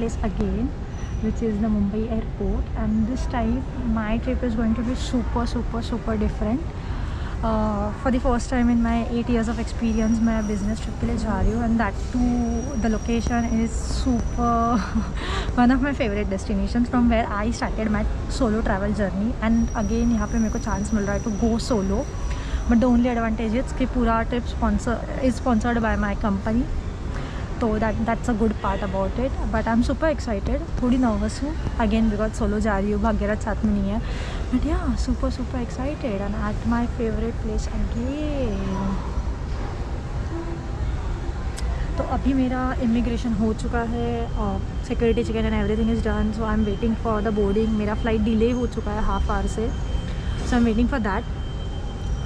place again, which is the Mumbai airport, and this time my trip is going to be super different. For the first time in my 8 years of experience मैं business trip के लिए जा रही हूँ, and that too the location is super one of my favorite destinations from where I started my solo travel journey. And again यहाँ पे मेरे को chance मिल रहा है to go solo, but the only advantage is कि पूरा trip is sponsored by my company, तो that's a good part about it. But I'm super excited. थोड़ी nervous हूँ again because solo जा रही हूँ, भाग्यराज साथ में नहीं है, but yeah, super excited and at my favorite place again. तो अभी मेरा इमिग्रेशन हो चुका है, security check and everything is done, so I am waiting for the boarding. मेरा फ्लाइट डिले हो चुका है हाफ आवर से, so I am waiting for that.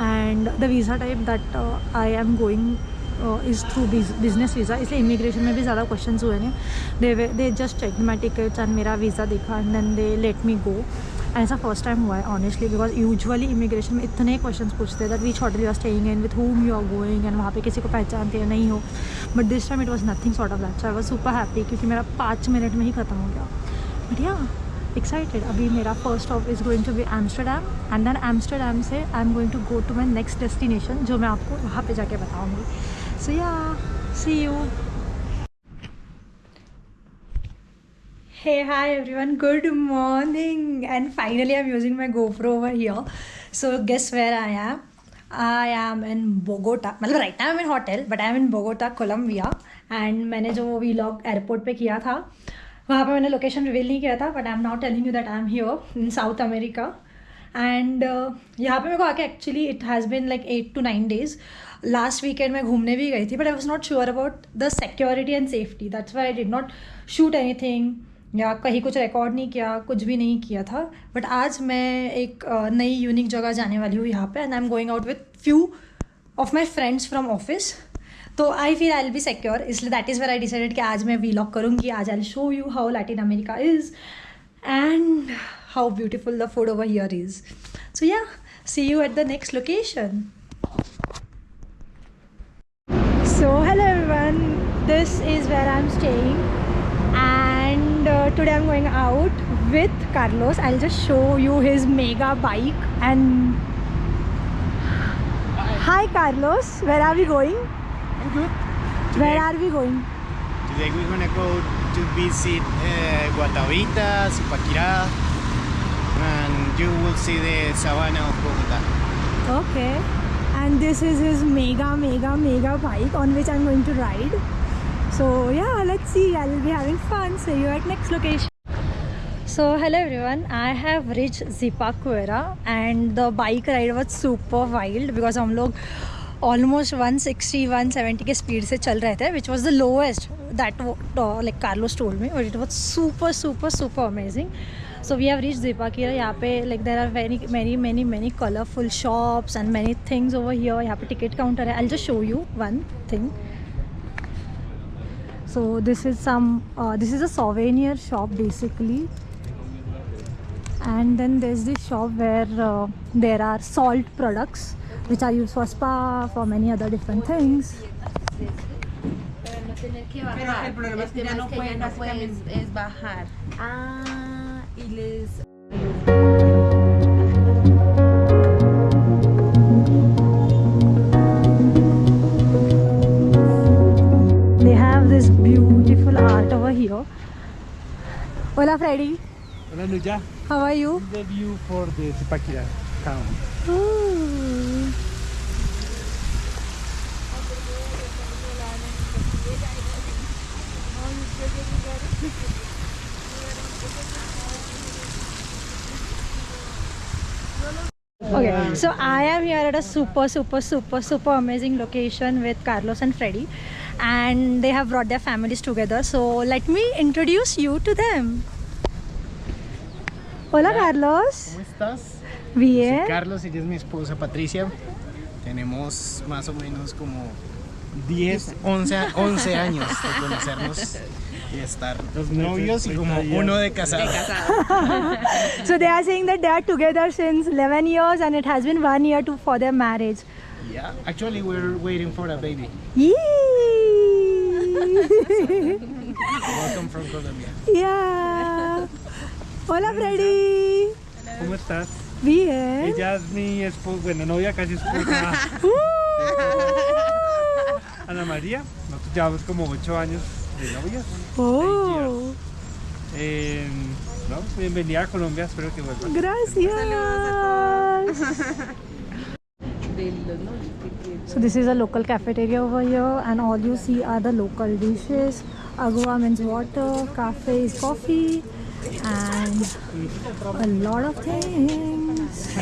And the visa type that I am going is through business visa, इसलिए immigration में भी ज़्यादा question हुए हैं. They just check my tickets and मेरा वीज़ा देखा and then they let me go. ऐसा first time हुआ है ऑनेस्टली, बिकॉज यूजुअली इमिग्रेशन में इतने क्वेश्चंस पूछते हैं that which hotel you are staying in, with whom you are going, and वहाँ पे किसी को पहचानते हैं नहीं हो. But this time it was nothing sort of that, so I was super happy क्योंकि मेरा 5 मिनट में ही ख़त्म हो गया. बट या एक्साइटेड. अभी मेरा first stop is going to be Amsterdam, and then Amsterdam से I am going to go to my next destination, जो मैं आपको वहाँ पर जाके बताऊँगी. So yeah see you. Hey, hi everyone, good morning, and finally I'm using my GoPro over here. So guess where I am? I am in Bogota. मतलब right now I'm in hotel, but I'm in Bogota, Colombia. And मैंने जो vlog airport पे किया था, वहाँ पे मैंने location reveal नहीं किया था, but I'm now telling you that I'm here in South America. And यहाँ पे मेरे को आके actually it has been like 8 to 9 days. Last weekend मैं घूमने भी गई थी, but I was not sure about the security and safety. That's why I did not shoot anything. या कहीं कुछ रिकॉर्ड नहीं किया, कुछ भी नहीं किया था. बट आज मैं एक नई यूनिक जगह जाने वाली हूँ यहाँ पे, and I am going out with few of my friends from office. तो I feel I will be secure, इसलिए that is where I decided कि आज मैं वीलॉग करूँगी. आज I will show you how Latin America is and how beautiful the food over here is. So yeah see you at the next location. So hello everyone, this is where I am staying. And today I'm going out with Carlos. I'll just show you his mega bike. And hi Carlos, where are we going? I'm good. Where are we going? Today we're gonna go to visit Guatavita, Zipaquirá, and you will see the savannah of Bogota. Okay. And this is his mega bike on which I'm going to ride. So yeah, let's see. I will be having fun. See you at next location. So hello everyone, I have reached Zipaquirá and the bike ride was super wild because हम लोग almost 160-170 के speed से चल रहे थे, which was the lowest that like Carlos told me, but it was super amazing. So we have reached Zipaquirá. यहाँ पे like there are many colorful shops and many things over here. यहाँ पे ticket counter है. I'll just show you one thing. So this is a souvenir shop basically, and then there's this shop where there are salt products which are used for spa, for many other different things. Pero el problema es que ya no puedes bajar. Y les... They have this beautiful art over here. Hola Freddy. Hola Luya. How are you? The view for the Zipaquirá town. Ooh. Okay, so I am here at a super amazing location with Carlos and Freddy, and they have brought their families together. So let me introduce you to them. Hola Carlos. ¿Cómo estás? Bien. Soy Carlos, ella es mi esposa Patricia. Tenemos más o menos como 11 años de conocernos y estar novios y como uno de casado. So they are saying that they are together since 11 years and it has been 1 year for their marriage. Yeah, actually we're waiting for a baby. Yee! Welcome from Colombia. Yeah. Hola, Freddy. ¿Cómo estás? Bien. Ella es mi esposa, bueno, novia, casi esposa, Ana María. Nosotros llevamos como 8 años de novios. Oh. No, bienvenida a Colombia, espero que vuelvan. Gracias. De los novios que tiene. So this is a local cafeteria over here, and all you see are the local dishes. Agua means water, cafe is coffee, and a lot of things.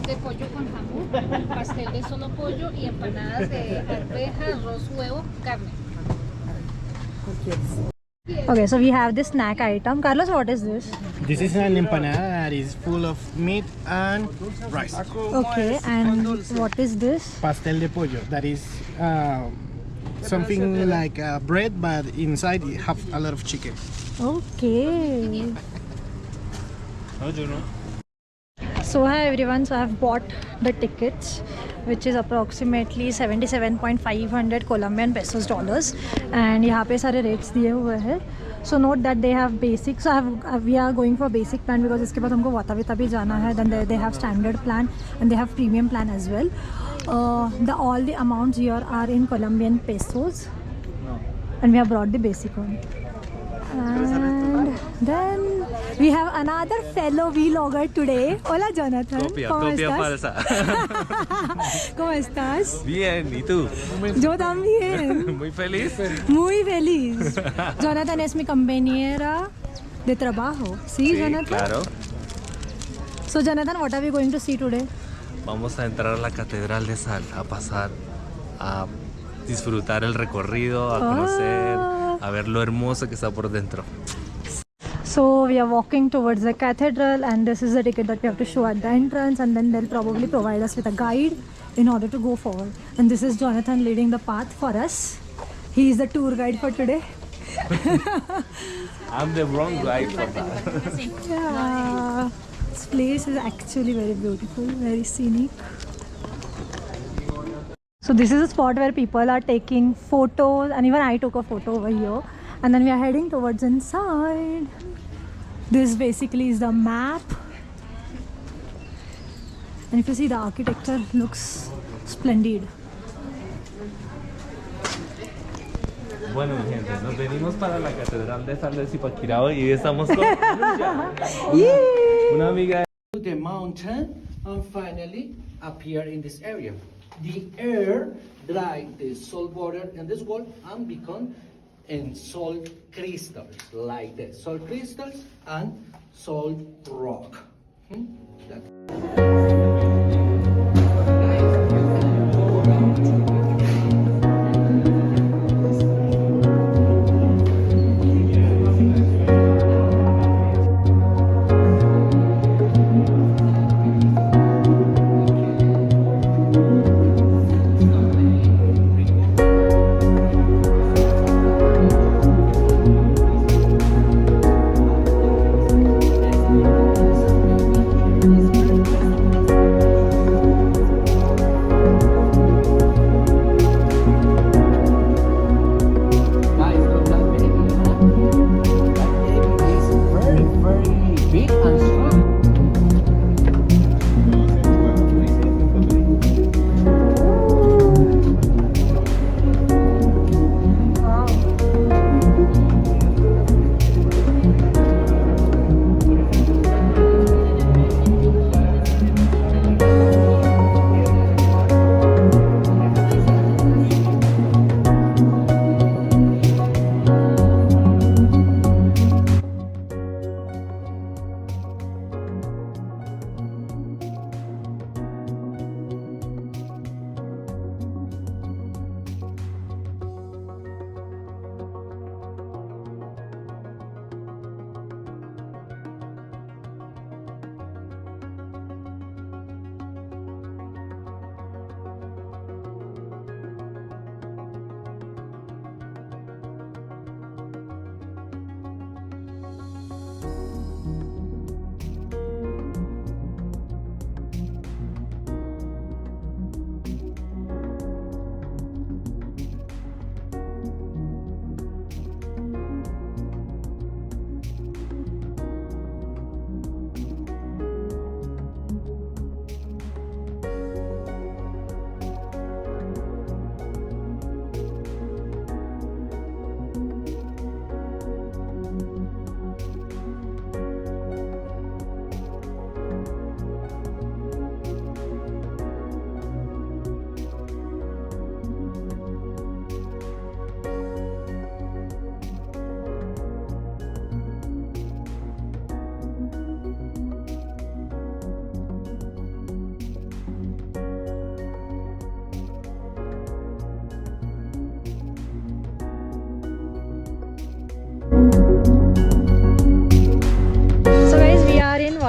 De pollo con jamón, pastel de solo pollo y empanadas de arveja, arroz, huevo, carne. Okay, so we have this snack item. Carlos, what is this? This is an empanada that is full of meat and rice. Okay, and what is this? Pastel de pollo. That is something like bread, but inside it have a lot of chicken. Okay. No, yo no. So hi everyone, so I have bought the tickets, which is approximately 77,500 Colombian pesos dollars, and यहाँ पे सारे rates दिए हुए हैं. So note that they have basic. So we are going for basic plan because इसके बाद हमको वाताविता भी जाना है. Then they have standard plan and they have premium plan as well. All the amounts here are in Colombian pesos, and we have brought the basic one. And then we have another fellow vlogger today. Hola Jonathan. ¿Cómo estás? ¿Cómo estás? Bien, ¿y tú? Yo también. Muy feliz. Muy feliz. Jonathan es mi compañera de trabajo. ¿Sí, Jonathan? Claro. So Jonathan, what are we going to see today? Vamos a entrar a la Catedral de Sal, a pasar, a disfrutar el recorrido, a conocer, a ver lo hermoso que está por dentro. So we are walking towards the cathedral, and this is the ticket that we have to show at the entrance, and then they'll probably provide us with a guide in order to go forward. And this is Jonathan leading the path for us. He is the tour guide for today. I'm the wrong guy for that. Yeah. This place is actually very beautiful, very scenic. So this is a spot where people are taking photos, and even I took a photo over here. And then we are heading towards inside. This basically is the map. And if you see, the architecture looks splendid. Bueno, mi gente, nos venimos para la Catedral de Sal de Zipaquirá y estamos con una amiga. The mountain and finally appear in this area. The air dry the salt water in this wall and become in salt crystals like this. Salt crystals and salt rock.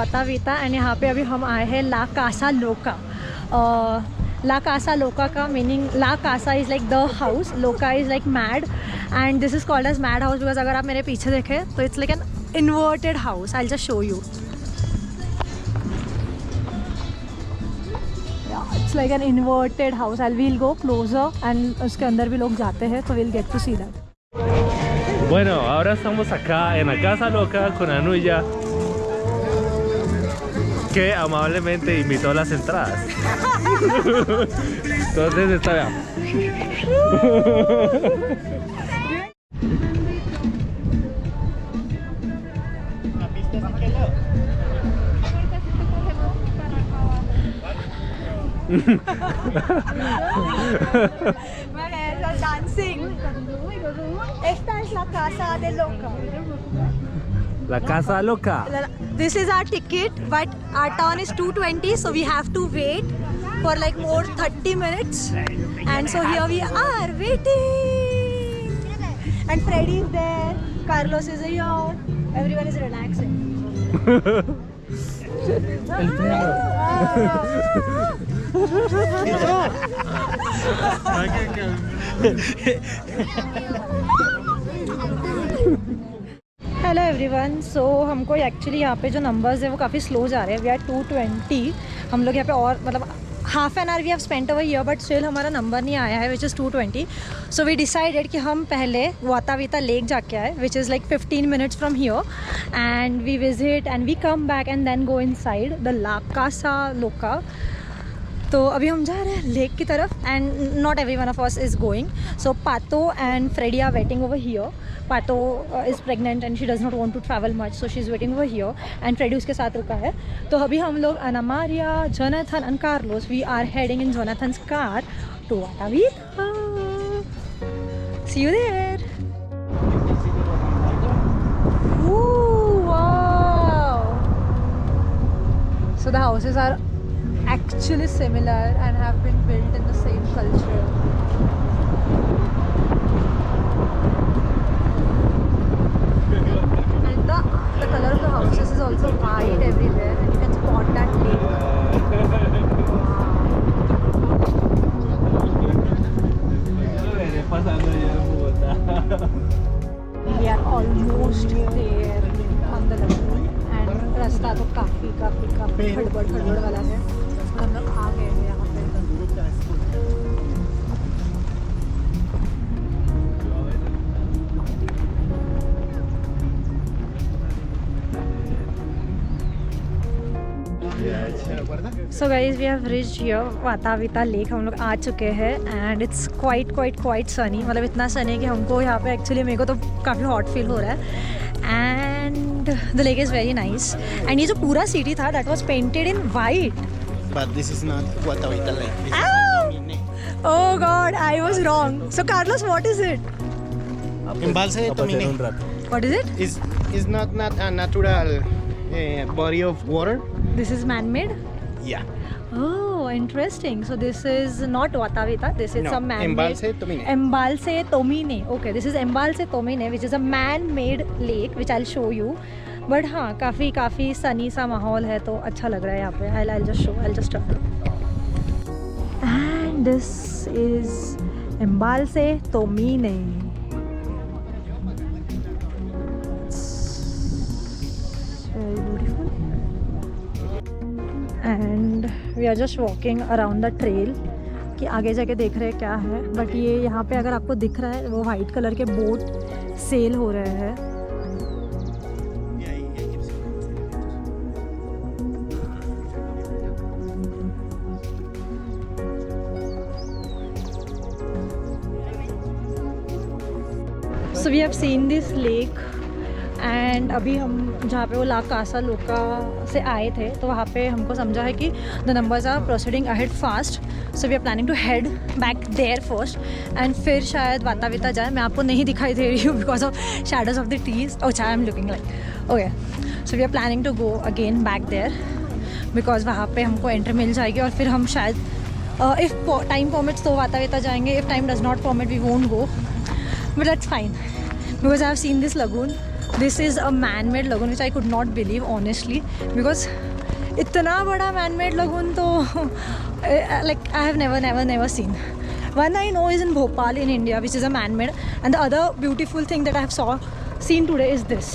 Guatavita and यहाँ पे अभी हम आए हैं ला Casa लोका। ला Casa Loca का meaning, La Casa is like the house, Loca is like mad and this is called as mad house because अगर आप मेरे पीछे देखें तो it's like an inverted house. I will just show you. It's like an inverted house. I will go closer and उसके अंदर भी लोग जाते हैं तो will get to see that. Bueno, ahora estamos acá en la Casa Loca con Anuya, que amablemente invitó las entradas. Entonces está bien. La pista es aquí al lado. Dancing. Esta es la casa de Loca. La Casa Loca. This is our ticket, but our turn is 2:20, so we have to wait for like more 30 minutes. And so here we are waiting. And Freddy is there. Carlos is here. Everyone is relaxing. Hello everyone. सो हमको actually यहाँ पे जो numbers है वो काफ़ी slow जा रहे हैं। We are 220। हम लोग यहाँ पे और मतलब half an hour we have spent over here but still हमारा नंबर नहीं आया है which is 220। So we decided कि हम पहले वातावीता लेक जाके आए which is like 15 minutes from here and we visit and we come back and then go inside the La Casa Loca. तो अभी हम जा रहे हैं लेक की तरफ and not every one of us is going. So Pato and Freddy are waiting over here. Pato is pregnant and she does not want to travel much, so she is waiting over here and Freddy उसके साथ रुका है। तो अभी हम लोग Ana Maria, Jonathan and Carlos we are heading in Jonathan's car to Guatavita. See you there. So the houses are actually similar and have been built in the same culture. And the color of the houses is also white everywhere and you can spot that lake. We are almost there on the lagoon and रास्ता तो काफ़ी खड़बड़ वाला है। हम लोग आ गए हैं यहाँ पे। So guys we have reached here Guatavita lake. हम लोग आ चुके हैं एंड इट्स क्वाइट सनी। मतलब इतना सनी कि हमको यहाँ पे एक्चुअली मेरे को तो काफ़ी हॉट फील हो रहा है and the lake is very nice. And ये जो पूरा सिटी था that was painted in white. But this is not Guatavita Lake. This is Domine. Oh God, I was wrong. So Carlos, what is it? Embalse de Tomine. What is it? Is not a natural body of water. This is man-made? Yeah. Oh, interesting. So this is not Watavita. This is No, some man-made. Embalse Tomine. Embalse Tomine. Okay, this is Embalse Tomine, which is a man-made lake, which I'll show you. But हाँ, काफ़ी सनी सा माहौल है तो अच्छा लग रहा है यहाँ पे। I'll just show. I'll just start. And this is Embalse Tomine. It's very beautiful. And we are just walking around the trail कि आगे जाके देख रहे हैं क्या है। बट ये यहाँ पे अगर आपको दिख रहा है वो वाइट कलर के बोट सेल हो रहे हैं। So we have seen this lake and अभी हम जहाँ पे वो ला कासा लोका से आए थे तो वहाँ पे हमको समझा है कि the numbers are proceeding ahead fast. So we are planning to head back there first and फिर शायद वातावीता जाए। मैं आपको नहीं दिखाई दे रही हूँ because of shadows of the trees. Oh I am looking like okay. So we are planning to go again back there because वहाँ पे हमको एंट्री मिल जाएगी और फिर हम शायद इफ़ टाइम परमिट्स तो वातावीता जाएंगे। If time does not permit we won't go but that's fine. because I have seen this lagoon. This is a man-made lagoon which I could not believe honestly, because इतना बड़ा man-made lagoon तो like I have never seen. One I know is in Bhopal in India, which is a man-made, and the other beautiful thing that I have seen today is this.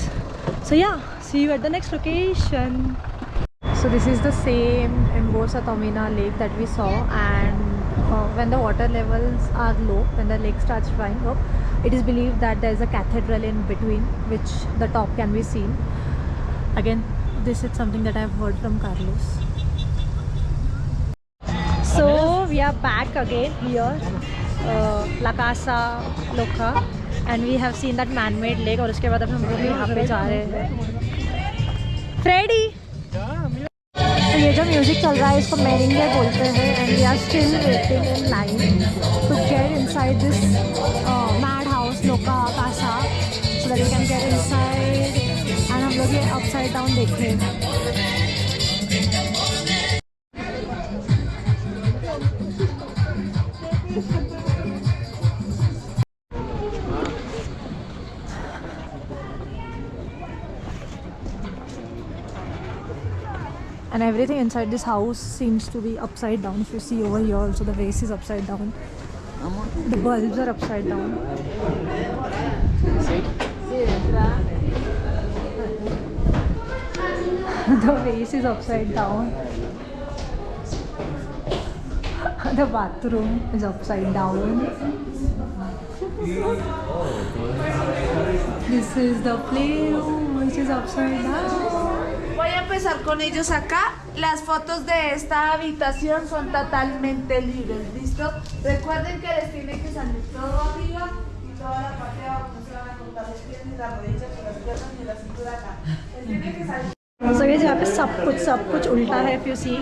So yeah, see you at the next location. So this is the same Embosa Tomina lake that we saw, and when the water levels are low, when the lake starts drying up, it is believed that there is a cathedral in between which the top can be seen. Again, this is something that I have heard from Carlos. So we are back again here, La Casa Loca, and we have seen that man-made lake. और उसके बाद अब हम लोग यहाँ पे जा रहे हैं. Freddy! तो ये जो म्यूजिक चल रहा है इसको मेरिंगे बोलते हैं, and we are still waiting in line to get inside this mad house Loca Casa, so that we can get inside and हम लोग ये अपसाइड डाउन देखें. And everything inside this house seems to be upside down. If you see over here also, the vase is upside down. The bulbs are upside down. The vase is upside down. The bathroom is upside down. This is the playroom which is upside down. Voy a empezar con ellos acá. Las fotos de esta habitación son totalmente libres, ¿listo? Recuerden que les tiene que salir todo arriba y toda la parte de abajo. No se van a cortar los pies ni las rodillas ni las piernas ni la cintura acá. Les tiene que salir. So guys, यहाँ पे सब कुछ उल्टा है. If you see,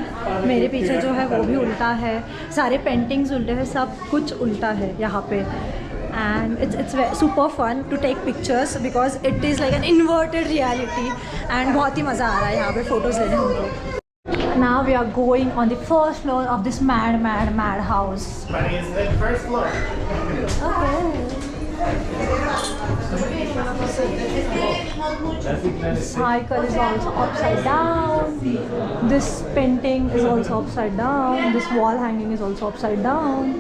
मेरे पीछे जो है वो भी उल्टा है, सारे पेंटिंग्स उल्टे हैं, सब कुछ उल्टा है यहाँ पे. And it's super fun to take pictures because it is like an inverted reality, and बहुत ही मज़ा आ रहा है यहाँ पे फोटोज़ लेने हमको. Now we are going on the first floor of this mad house. But it's the first floor. Okay. This cycle is also upside down. This painting is also upside down. This wall hanging is also upside down.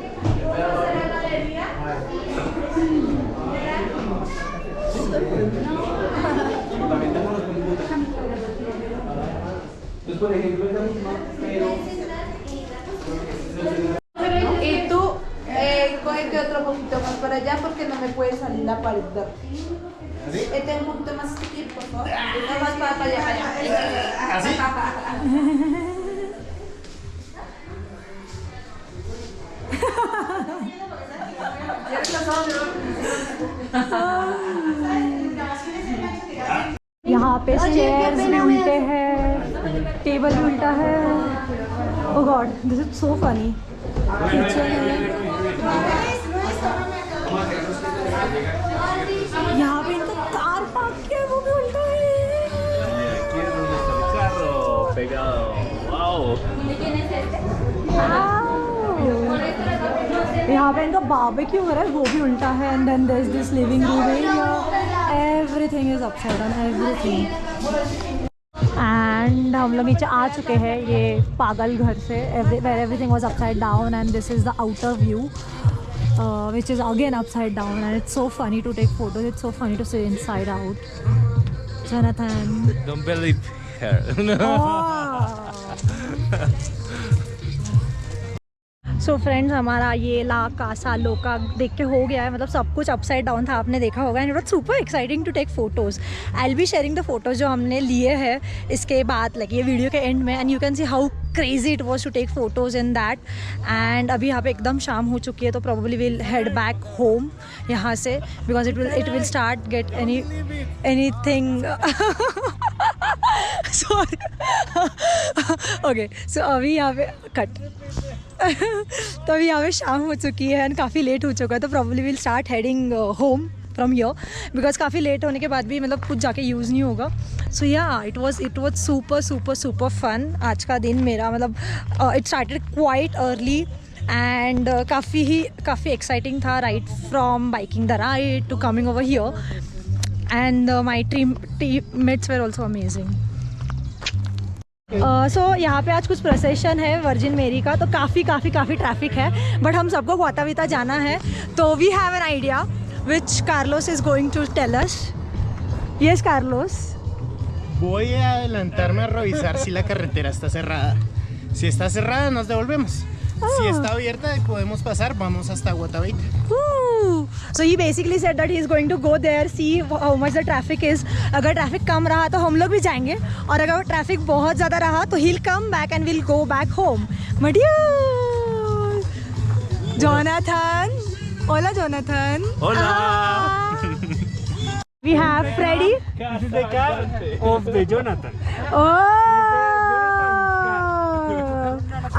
Y tú, cógete otro poquito más para allá porque no me puede salir la pared de aquí. Un poquito más aquí, por favor. No más para allá, para allá. यहाँ पे chairs भी उल्टे हैं, table भी उल्टा है. Oh god, this is so funny. Kitchen है, यहाँ पे इनका कार पार्क किया वो भी उल्टा है. यहाँ पे इनका बारबेक्यू हो रहा है वो भी उल्टा है. And then there is this living room area. Everything is upside down, everything. And हम लोग नीचे आ चुके हैं ये पागल घर से, where everything was upside down, and this is the outer view which is again upside down, and it's so funny to take photos. It's so funny to see inside out. Jonathan, Don't believe her. So friends, हमारा ये ला Casa लोका देख के हो गया है. मतलब सब कुछ अपसाइड डाउन था, आपने देखा होगा. And it was super exciting to take photos. I will be sharing the photos जो हमने लिए हैं इसके बाद, लाइक ये वीडियो के एंड में. And you can see how crazy it was to take photos in that. And अभी यहाँ पे एकदम शाम हो चुकी है, तो probably will head back home यहाँ से, because it will start get anything. Sorry. Okay, so अभी यहाँ पे कट. तो अभी यहाँ पे शाम हो चुकी है एंड काफ़ी लेट हो चुका है, तो probably will start heading home from here, because काफ़ी लेट होने के बाद भी मतलब कुछ जाके यूज़ नहीं होगा. सो या इट वॉज सुपर फन. आज का दिन मेरा मतलब it started quite early and काफ़ी एक्साइटिंग था. Right from biking the ride to coming over here. and my teammates were also amazing. So यहाँ पे आज कुछ प्रोसेशन है वर्जिन मेरी का, तो काफ़ी ट्रैफिक है, बट हम सबको ग्वाटाविता जाना है, तो we have an idea which Carlos is going to tell us. Yes Carlos. Voy a adelantarme a revisar si la carretera está cerrada. Si está cerrada, nos devolvemos. Si está abierta y podemos pasar, vamos hasta Guatavita. So he basically said that he is going to go there, see how much the traffic is. अगर traffic कम रहा तो हम लोग भी जाएंगे, और अगर traffic बहुत ज़्यादा रहा तो he'll come back and we'll go back home. Jonathan. Hola, Jonathan. Hola. We have Freddy. This is the car of the Jonathan. Oh.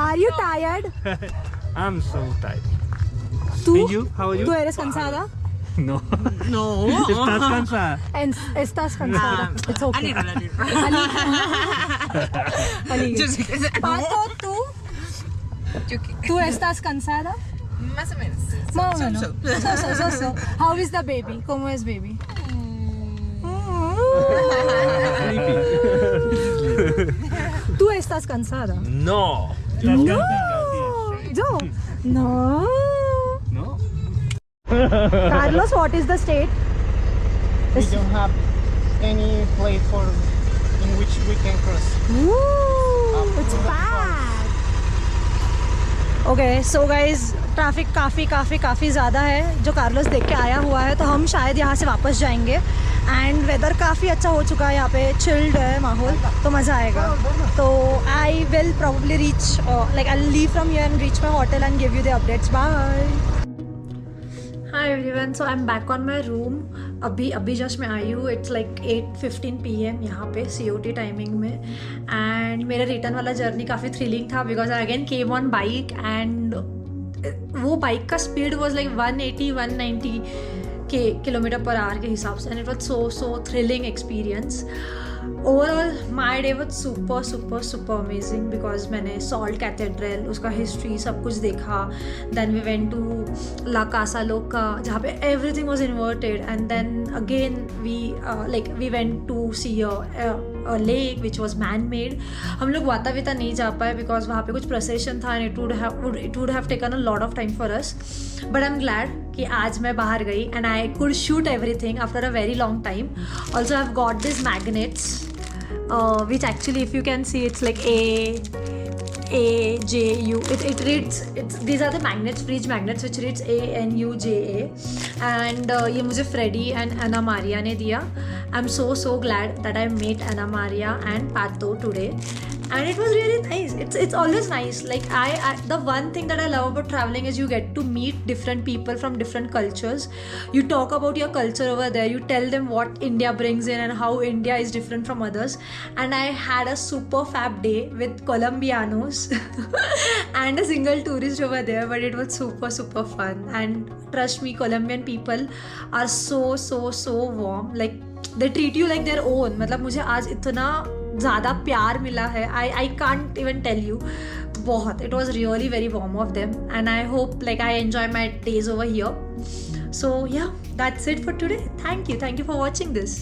Are you tired? I'm so tired. ¿Tú? And you? How are you? ¿Tú eres cansada? No. ¿Estás cansada? Estás cansada. It's okay. Pato, ¿tú estás cansada? Más o menos. Más o menos. So. How is the baby? ¿Cómo es baby? ¿Tú estás cansada? No. No. No. No. Carlos, what is the state? We don't have any place for in which we can cross. Ooh, it's bad. Okay, so guys, traffic काफ़ी ज़्यादा है जो Carlos देख के आया हुआ है, तो हम शायद यहाँ से वापस जाएंगे. एंड वेदर काफ़ी अच्छा हो चुका है, यहाँ पे चिल्ड है माहौल, तो मज़ा आएगा. तो I will probably reach like I leave from here and reach my hotel and give you the updates. Bye. Hi everyone, so I am back on my room. अभी जस्ट मैं आई हूँ. इट्स लाइक 8:15 PM यहाँ पे COT timing में. And मेरा return वाला journey काफ़ी थ्रिलिंग था, because I again came on bike, and वो बाइक का स्पीड वॉज लाइक 180-190 km/h के हिसाब से, and it was so thrilling experience. Overall my day was super amazing, because मैंने सॉल्ट कैथेड्रल, उसका हिस्ट्री सब कुछ देखा. Then we went to La Casa Loca, जहाँ पे everything was inverted, and then again we went to see a lake which was man made. हम लोग वाताविता नहीं जा पाए बिकॉज वहाँ पे कुछ प्रोसेशन था, and it would have taken a lot of time for us. But I am glad कि आज मैं बाहर गई, and I could shoot everything after a very long time. Also I have got this magnets which actually, if you can see, it's like AJU. It reads, these are the magnets, fridge magnets, which reads ANUJA. And ये मुझे Freddy and Anna Maria ने दिया. I'm so glad that I met Anna Maria and Pato today. And it was really nice. It's always nice. Like I the one thing that I love about traveling is you get to meet different people from different cultures. You talk about your culture over there. You tell them what India brings in and how India is different from others. And I had a super fab day with Colombianos and a single tourist over there. But it was super fun. And trust me, Colombian people are so warm. Like they treat you like their own. मतलब मुझे आज इतना ज़्यादा प्यार मिला है. I can't even tell you. बहुत. It was really very warm of them, and I hope like I enjoy my days over here. So yeah, that's it for today. Thank you for watching this.